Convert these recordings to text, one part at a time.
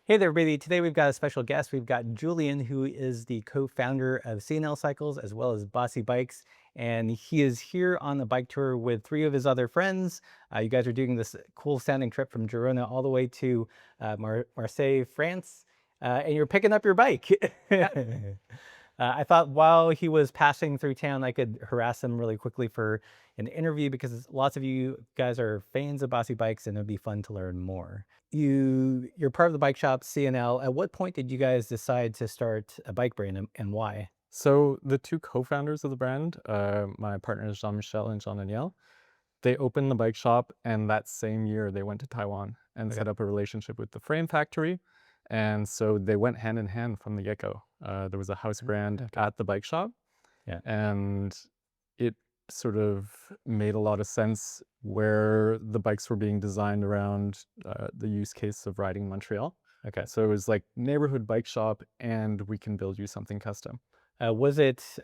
Hey there, everybody. Today we've got a special guest. We've got Julian, who is the co-founder of CNL Cycles as well as Bassi Bikes. And he is here on the bike tour with three of his other friends. You guys are doing this cool sounding trip from Girona all the way to Marseille, France. And you're picking up your bike. I thought while he was passing through town, I could harass him really quickly for an interview because lots of you guys are fans of Bassi Bikes and it'd be fun to learn more. You're part of the bike shop CNL. At what point did you guys decide to start a bike brand and why? So the two co-founders of the brand, my partners Jean-Michel and Jean-Daniel, they opened the bike shop, and that same year they went to Taiwan and Okay. set up a relationship with the frame factory. And so they went hand in hand from the get-go. There was a house brand Okay. at the bike shop, Yeah. and it sort of made a lot of sense where the bikes were being designed around the use case of riding in Montreal. Okay. So it was like neighborhood bike shop, and we can build you something custom. Was it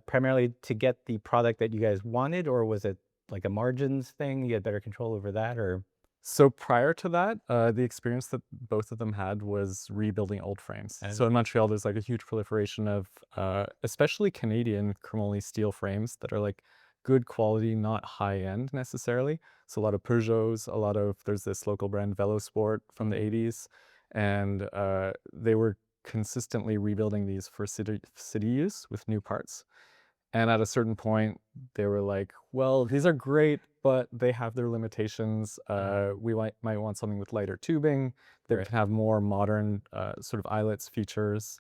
primarily to get the product that you guys wanted, or was it like a margins thing? You had better control over that, or So prior to that, the experience that both of them had was rebuilding old frames. So in Montreal, there's like a huge proliferation of, especially Canadian chromoly steel frames that are like good quality, not high end necessarily. So a lot of Peugeots, there's this local brand Velosport from the Mhm. 80s, and they were consistently rebuilding these for city use with new parts. And at a certain point, they were like, well, these are great, but they have their limitations. We might want something with lighter tubing that Right. can have more modern sort of eyelets features.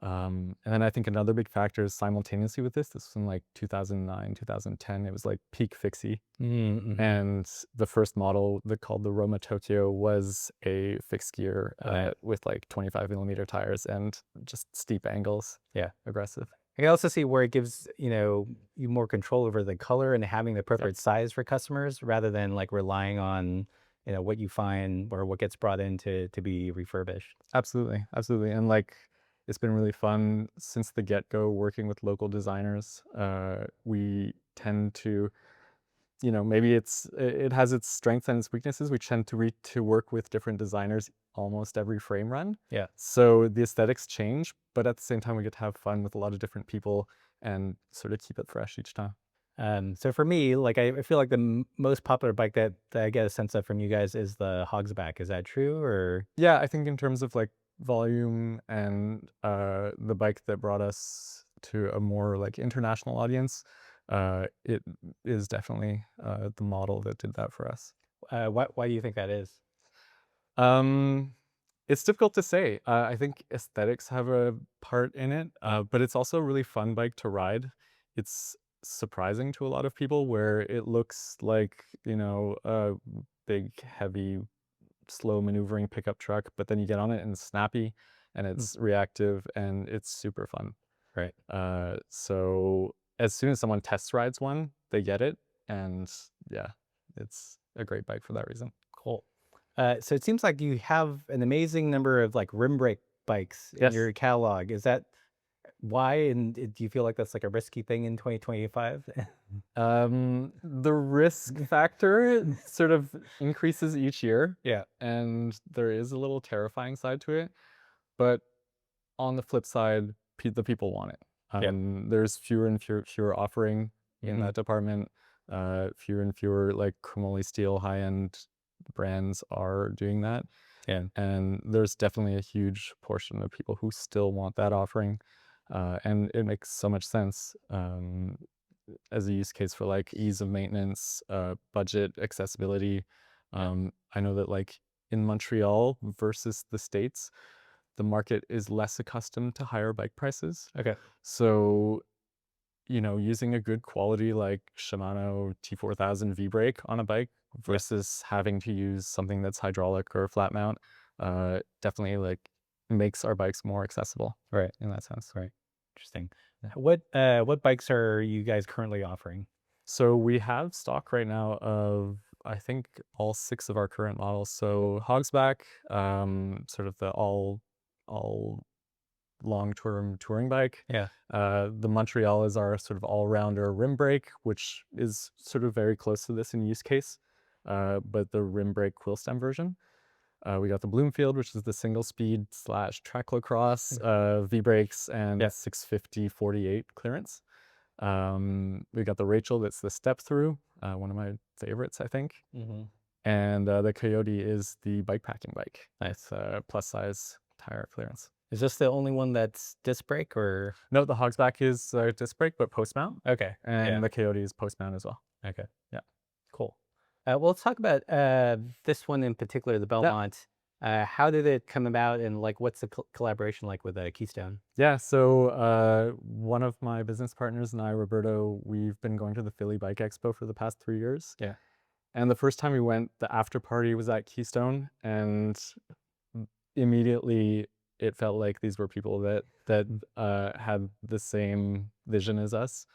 And then I think another big factor is simultaneously with this was in like 2009, 2010, it was like peak fixie. Mm-hmm. And the first model called the Roma Tokyo was a fixed gear Yeah. with like 25 millimeter tires and just steep angles, Yeah. aggressive. I can also see where it gives, you more control over the color and having the Yeah. appropriate size for customers rather than like relying on, what you find or what gets brought in to be refurbished. Absolutely, absolutely, and, like, it's been really fun since the get-go working with local designers. We tend to, maybe it has its strengths and its weaknesses. We tend to work with different designers almost every frame run. Yeah. So the aesthetics change, but at the same time, we get to have fun with a lot of different people and sort of keep it fresh each time. So for me, like I feel like the most popular bike that I get a sense of from you guys is the Hogsback. Is that true or? Yeah, I think in terms of, like, volume and, the bike that brought us to a more, like, international audience, it is definitely, the model that did that for us. Why do you think that is? Um, it's difficult to say. I think aesthetics have a part in it, but it's also a really fun bike to ride. It's surprising to a lot of people where it looks like, a big, heavy slow maneuvering pickup truck, but then you get on it and it's snappy and Mm. it's reactive and it's super fun. Right. So as soon as someone test rides one, they get it. And yeah, it's a great bike for that reason. Cool. So it seems like you have an amazing number of like rim brake bikes in Yes. your catalog. Is that why? And do you feel like that's like a risky thing in 2025? The risk factor sort of increases each year, Yeah. and there is a little terrifying side to it. But on the flip side, the people want it. Yeah. There's fewer and fewer offering in Hmm. that department. Fewer and fewer like chromoly steel high end brands are doing that, Yeah. and there's definitely a huge portion of people who still want that offering, and it makes so much sense as a use case for like ease of maintenance, budget, accessibility. Yeah. I know that like in Montreal versus the States, the market is less accustomed to higher bike prices. Okay. So, using a good quality like Shimano T4000 V brake on a bike Yeah. versus having to use something that's hydraulic or flat mount, definitely like makes our bikes more accessible Right. in that sense. Right. Interesting. Yeah. What bikes are you guys currently offering? So we have stock right now of I think all six of our current models. So Hogsback, sort of the all long-term touring bike. Yeah. The Montreal is our sort of all-rounder rim brake, which is sort of very close to this in use case, but the rim brake quill stem version. We got the Bloomfield, which is the single speed slash tracklocross, V-brakes and Yeah. 650/48 clearance. We got the Rachel, that's the step through, one of my favorites, I think. Mm-hmm. And the Coyote is the bikepacking bike. Nice. It's plus size tire clearance. Is this the only one that's disc brake or? No, the Hogsback is disc brake, but post mount. Okay. And Yeah. the Coyote is post mount as well. Okay. Yeah. Cool. Well, let's talk about this one in particular, the Belmont. How did it come about, and like, what's the collaboration like with Keystone? Yeah, so one of my business partners and I, Roberto, we've been going to the Philly Bike Expo for the past 3 years. Yeah. And the first time we went, the after party was at Keystone, and immediately it felt like these were people that had the same vision as us.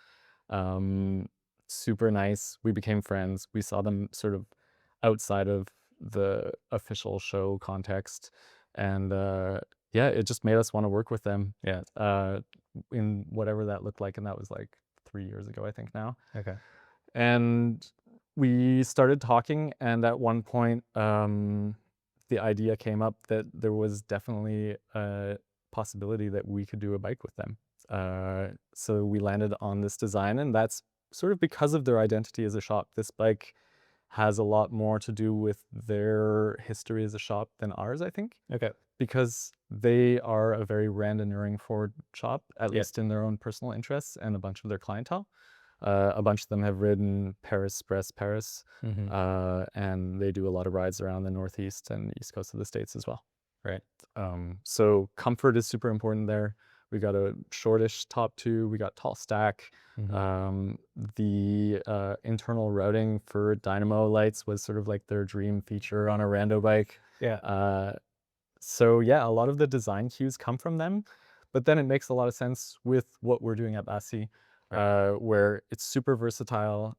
Super nice. We became friends. We saw them sort of outside of the official show context, and yeah, it just made us want to work with them. Yeah. In whatever that looked like, and that was like 3 years ago, I think now. Okay. And we started talking, and at one point, the idea came up that there was definitely a possibility that we could do a bike with them. So we landed on this design, and that's sort of because of their identity as a shop. This bike has a lot more to do with their history as a shop than ours, I think. Okay. Because they are a very randonneuring forward shop, at Yeah. least in their own personal interests and a bunch of their clientele. A bunch of them have ridden Paris, Mm-hmm. and they do a lot of rides around the Northeast and East Coast of the States as well. Right. So comfort is super important there. We got a shortish top two, we got tall stack. Mm-hmm. The internal routing for dynamo lights was sort of like their dream feature on a rando bike. Yeah. So yeah, a lot of the design cues come from them, but then it makes a lot of sense with what we're doing at Bassi, where it's super versatile,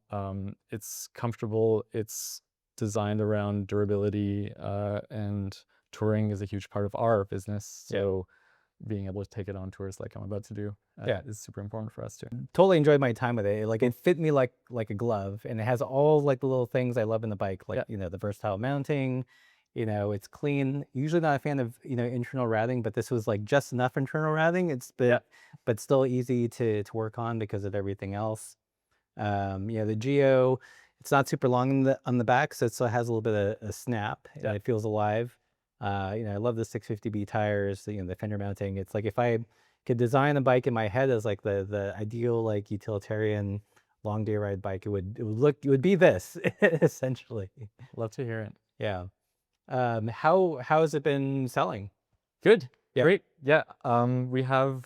it's comfortable, it's designed around durability, and touring is a huge part of our business. So being able to take it on tours like I'm about to do is super important for us too. Totally enjoyed my time with it. Like, it fit me like a glove, and it has all like the little things I love in the bike, like the versatile mounting. It's clean. Usually not a fan of internal routing, but this was like just enough internal routing. It's but still easy to work on because of everything else. The Geo, it's not super long on the back, so it still has a little bit of a snap. And it feels alive. I love the 650B tires, the fender mounting. It's like if I could design a bike in my head as like the ideal like utilitarian long day ride bike, it would be this essentially. Love to hear it. Yeah. How has it been selling? Good. Yeah. Great. Yeah. We have,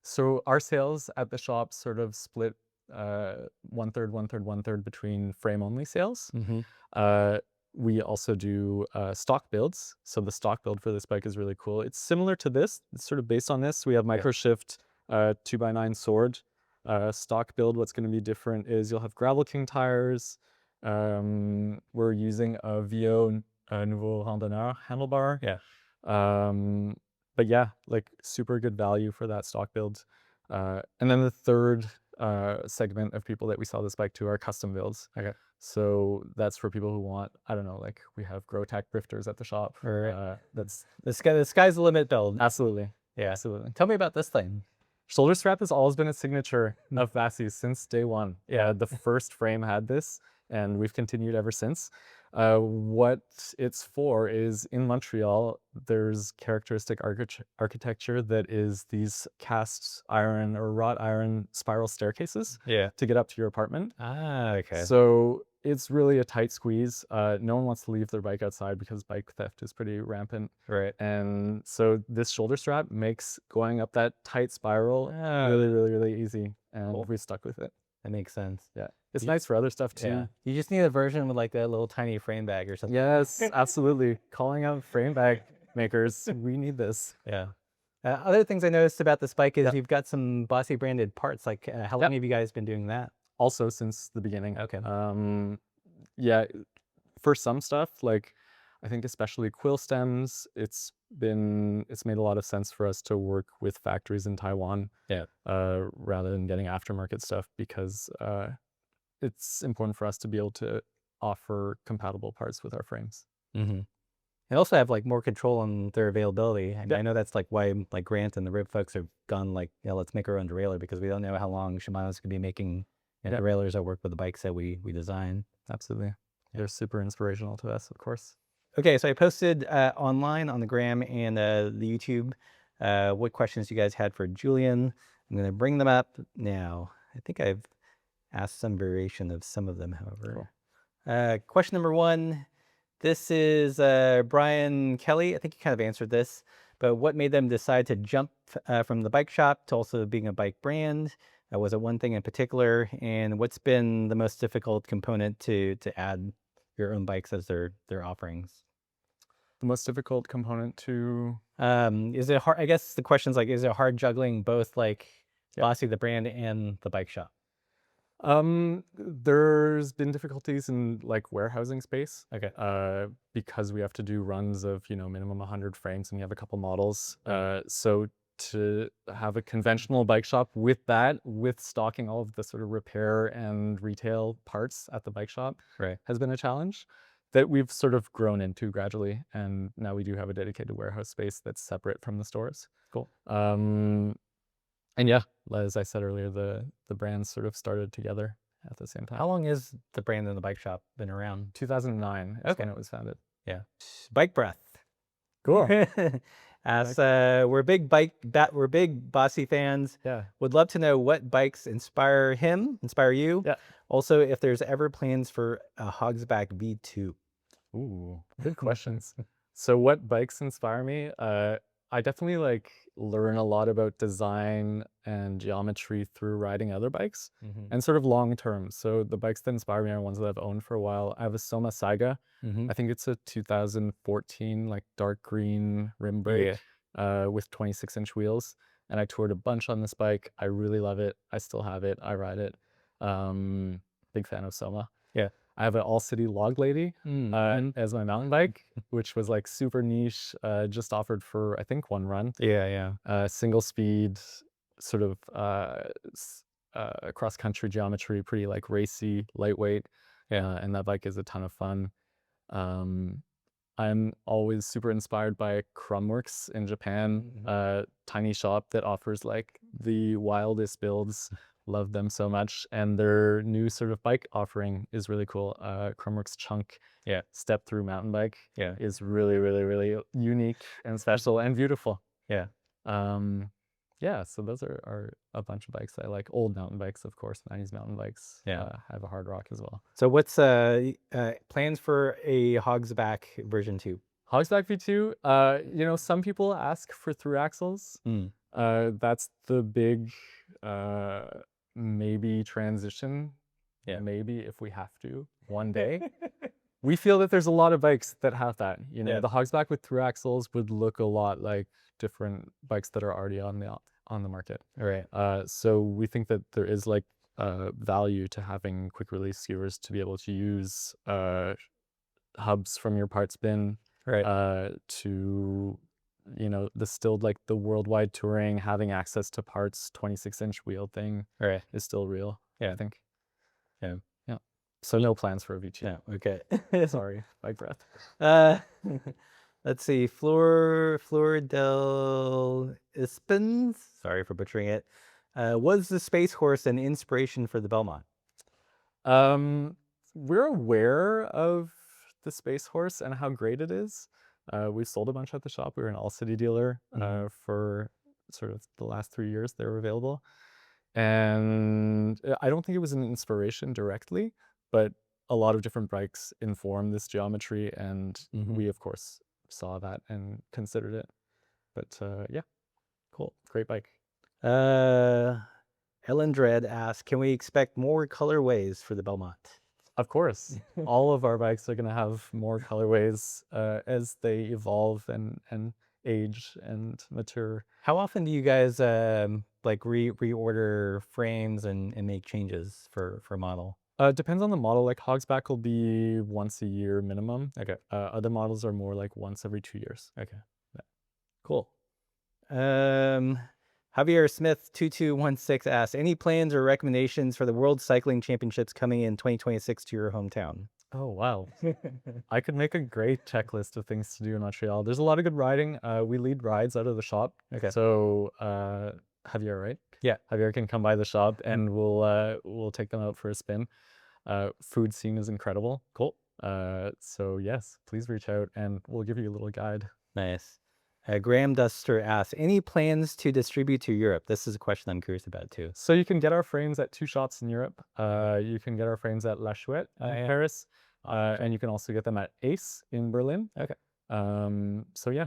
so our sales at the shop sort of split 1/3 between frame only sales. Mm-hmm. We also do stock builds. So the stock build for this bike is really cool. It's similar to this. It's sort of based on this. We have microshift 2x9 sword. Stock build, what's going to be different is you'll have Gravel King tires. We're using a VO Nouveau Randonneur handlebar. Yeah. But yeah, like super good value for that stock build. And then the third segment of people that we sell this bike to are custom builds. Okay. So that's for people who want, I don't know, like we have Growtac drifters at the shop. That's the sky's the limit build. Absolutely. Yeah. Absolutely. Tell me about this thing. Shoulder strap has always been a signature of Bassi since day one. Yeah. The first frame had this, and we've continued ever since. What it's for is in Montreal, there's characteristic architecture that is these cast iron or wrought iron spiral staircases to get up to your apartment. Ah, okay. So it's really a tight squeeze. No one wants to leave their bike outside because bike theft is pretty rampant. Right. And so this shoulder strap makes going up that tight spiral really, really, really easy. And we stuck with it. That makes sense. Yeah. It's nice for other stuff too. Yeah. You just need a version with like that little tiny frame bag or something. Yes, absolutely. Calling out frame bag makers. We need this. Yeah. Other things I noticed about this bike is you've got some Bassi branded parts. Like, how long have you guys been doing that? Also since the beginning. Okay. Yeah, for some stuff, like I think especially quill stems, it's made a lot of sense for us to work with factories in Taiwan. Yeah. Rather than getting aftermarket stuff, because it's important for us to be able to offer compatible parts with our frames. Mm-hmm. And also have like more control on their availability. I mean, Yeah, I know that's like why like Grant and the Rib folks have gone like, let's make our own derailleur because we don't know how long Shimano's gonna be making yeah, derailleurs that work with the bikes that we design. absolutely. Yeah. They're super inspirational to us, of course. Okay, so I posted online on the gram and the YouTube what questions you guys had for Julian. I'm gonna bring them up now. I think I've asked some variation of some of them, however. Cool. Question number one. This is Brian Kelly. I think you kind of answered this, but what made them decide to jump from the bike shop to also being a bike brand? Was it one thing in particular? And what's been the most difficult component to add your own bikes as their offerings? The most difficult component to Is it hard? I guess the question's like, is it hard juggling both like yeah. Bossy the brand and the bike shop? There's been difficulties in like warehousing space, Okay. because we have to do runs of, minimum 100 frames and we have a couple models. Right. So to have a conventional bike shop with that, with stocking all of the sort of repair and retail parts at the bike shop Right. has been a challenge that we've sort of grown into gradually. And now we do have a dedicated warehouse space that's separate from the stores. Cool. And yeah, as I said earlier, the brands sort of started together at the same time. How long has the brand and the bike shop been around? 2009 is Okay. when it was founded. Yeah. Bike breath. Cool. As we're big we're big Bossy fans. Yeah. Would love to know what bikes inspire you. Yeah. Also, if there's ever plans for a Hogsback V2. Ooh, good questions. So what bikes inspire me? I definitely like learn a lot about design and geometry through riding other bikes Mm-hmm. and sort of long term. So the bikes that inspire me are ones that I've owned for a while. I have a Soma Saiga. Mm-hmm. I think it's a 2014 like dark green rim Yeah. brake with 26-inch wheels. And I toured a bunch on this bike. I really love it. I still have it. I ride it. Big fan of Soma. Yeah. I have an All City Log Lady as my mountain bike, which was like super niche, just offered for I think one run. Yeah. Single speed, sort of cross country geometry, pretty like racy, lightweight. Yeah. And that bike is a ton of fun. I'm always super inspired by Crumworks in Japan, tiny shop that offers like the wildest builds. Love them so much, and their new sort of bike offering is really cool. Crumworks Chunk, Yeah. step through mountain bike, Yeah. is really, really, really unique and special and beautiful. Yeah. Yeah, so those are a bunch of bikes that I like. Old mountain bikes, of course, 90s mountain bikes. Yeah. I have a hard rock as well. So what's plans for a Hogsback version 2? Hogsback V2, some people ask for through axles. That's the big maybe transition. Yeah. Maybe if we have to one day. We feel that there's a lot of bikes that have that. Yeah. The Hogsback with through axles would look a lot like different bikes that are already on the market. All right. So we think that there is like value to having quick release skewers to be able to use hubs from your parts bin, Right. to the still like the worldwide touring, having access to parts, 26-inch wheel thing Right. is still real. Yeah. I think. Yeah. So no plans for a V2. Yeah. Okay. Sorry, bike breath. Let's see. Flor del Ispens. Sorry for butchering it. Was the Space Horse an inspiration for the Belmont? We're aware of the Space Horse and how great it is. We've sold a bunch at the shop. We were an all-city dealer for sort of the last 3 years they were available. And I don't think it was an inspiration directly, but a lot of different bikes inform this geometry, and we, of course, saw that and considered it. But yeah, Cool. great bike. Ellen Dredd asks, can we expect more colorways for the Belmont? Of course. All of our bikes are going to have more colorways as they evolve and age and mature. How often do you guys like reorder frames and make changes for a model? Depends on the model. Like Hogsback will be once a year minimum. Okay. Other models are more like once every 2 years. Okay. Yeah. Cool. Javier Smith 2216 asks, any plans or recommendations for the World Cycling Championships coming in 2026 to your hometown? Oh, wow. I could make a great checklist of things to do in Montreal. There's a lot of good riding. We lead rides out of the shop. Okay. So Javier, right? Yeah. Javier can come by the shop and we'll take them out for a spin. Food scene is incredible. Cool. So yes, please reach out and we'll give you a little guide. Nice. Graham Duster asks, any plans to distribute to Europe? This is a question I'm curious about too. So you can get our frames at 2 shops in Europe. You can get our frames at La Chouette in Yeah. Paris, and you can also get them at Ace in Berlin. Okay. So yeah.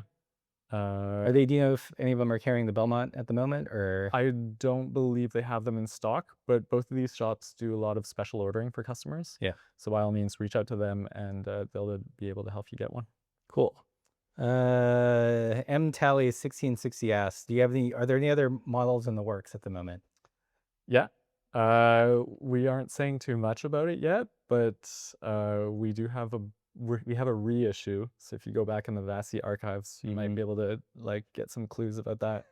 Do you know if any of them are carrying the Belmont at the moment, or? I don't believe they have them in stock, but both of these shops do a lot of special ordering for customers. Yeah. So by all means, reach out to them and they'll be able to help you get one. Cool. M Tally 1660 asks, are there any other models in the works at the moment? Yeah. We aren't saying too much about it yet, but we do have we have a reissue. So if you go back in the Bassi archives, you might be able to like get some clues about that.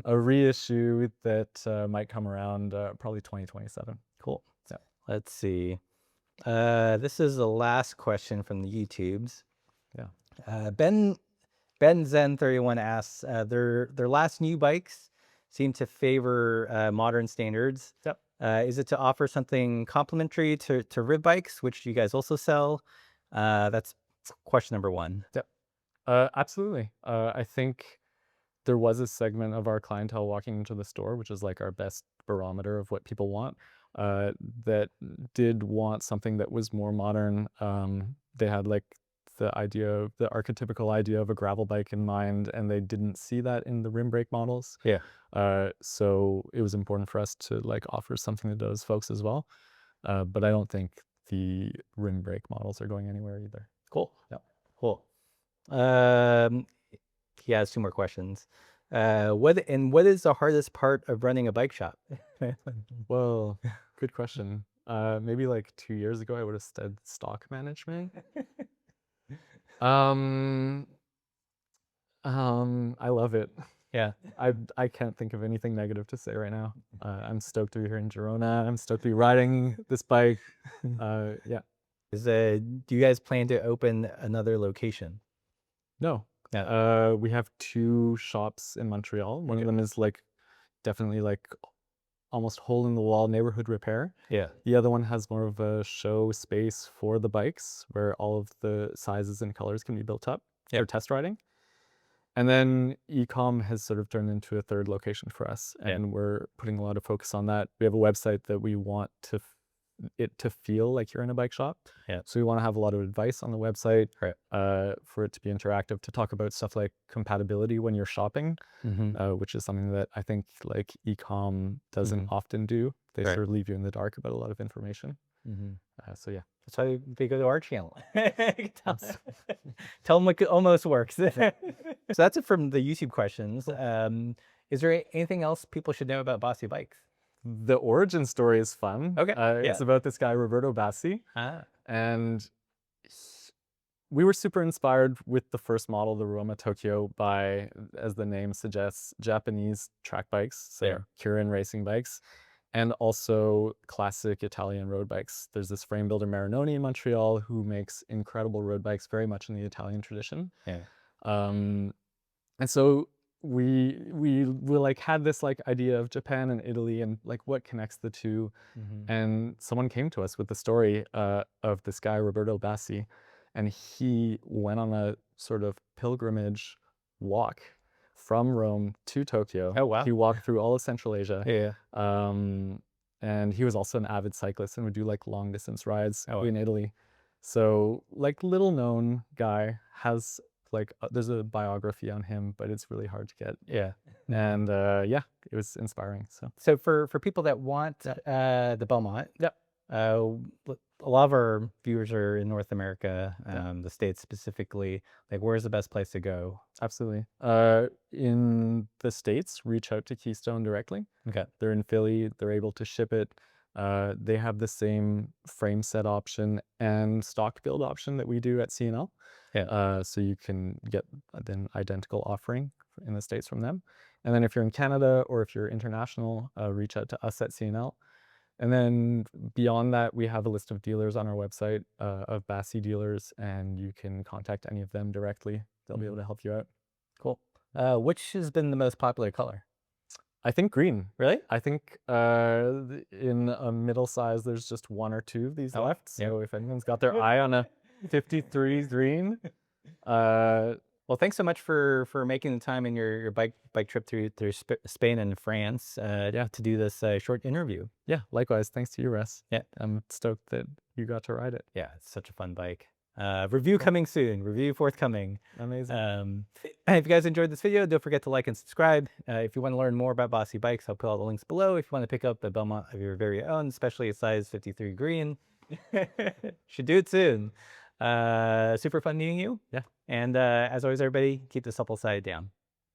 A reissue that might come around probably 2027. Cool. So let's see. This is the last question from the YouTubes. Yeah. Ben Zen 31 asks, their last new bikes seem to favor modern standards. Yep. Is it to offer something complementary to rib bikes, which you guys also sell? That's question number one. Yep. Absolutely. I think there was a segment of our clientele walking into the store, which is like our best barometer of what people want, that did want something that was more modern. They had like the archetypical idea of a gravel bike in mind, and they didn't see that in the rim brake models. Yeah. So it was important for us to like offer something to those folks as well. But I don't think the rim brake models are going anywhere either. Cool. Yeah. Cool. He has 2 more questions. What is the hardest part of running a bike shop? Well, good question. Maybe like 2 years ago, I would have said stock management. I love it. Yeah. I can't think of anything negative to say right now. I'm stoked to be here in Girona. I'm stoked to be riding this bike. Yeah. Do you guys plan to open another location? No. No. We have 2 shops in Montreal. One of them is like definitely like almost hole in the wall neighborhood repair. Yeah. The other one has more of a show space for the bikes where all of the sizes and colors can be built up for test riding. And then e-com has sort of turned into a third location for us, and we're putting a lot of focus on that. We have a website that we want it to feel like you're in a bike shop. Yeah. So we want to have a lot of advice on the website, right. For it to be interactive, to talk about stuff like compatibility when you're shopping, which is something that I think like e-com doesn't often do. They sort of leave you in the dark about a lot of information. So yeah. That's why they go to our channel. Tell them what almost works. So that's it from the YouTube questions. Is there anything else people should know about Bassi Bikes? The origin story is fun. Okay. It's about this guy, Roberto Bassi. And we were super inspired with the first model, the Roma Tokyo, by, as the name suggests, Japanese track bikes, so Kirin racing bikes, and also classic Italian road bikes. There's this frame builder, Marinoni, in Montreal, who makes incredible road bikes, very much in the Italian tradition. And so we like had this like idea of Japan and Italy and like what connects the two. And someone came to us with the story of this guy, Roberto Bassi, and he went on a sort of pilgrimage walk from Rome to Tokyo. Oh, wow. He walked through all of Central Asia. Yeah. And he was also an avid cyclist and would do like long distance rides in Italy. So like little known guy, has like there's a biography on him, but it's really hard to get. Yeah. And yeah, it was inspiring. So for people that want the Belmont, a lot of our viewers are in North America, the States specifically. Like, where's the best place to go? Absolutely. In the States, reach out to Keystone directly. Okay. They're in Philly. They're able to ship it. They have the same frame set option and stock build option that we do at C&L. Yeah. So you can get an identical offering in the States from them. And then if you're in Canada or if you're international, reach out to us at C&L. And then beyond that, we have a list of dealers on our website of Bassi dealers, and you can contact any of them directly. They'll be able to help you out. Cool. Which has been the most popular color? I think green. Really? I think in a middle size, there's just one or two of these left. So if anyone's got their eye on a 53 green, well, thanks so much for making the time in your bike trip through Spain and France to do this short interview. Yeah, likewise. Thanks to you, Russ. Yeah. I'm stoked that you got to ride it. Yeah, it's such a fun bike. Review coming soon. Review forthcoming. Amazing. If you guys enjoyed this video, don't forget to like and subscribe. If you want to learn more about Bassi Bikes, I'll put all the links below. If you want to pick up a Belmont of your very own, especially a size 53 green, should do it soon. Super fun meeting you. Yeah. And as always, everybody, keep the supple side down.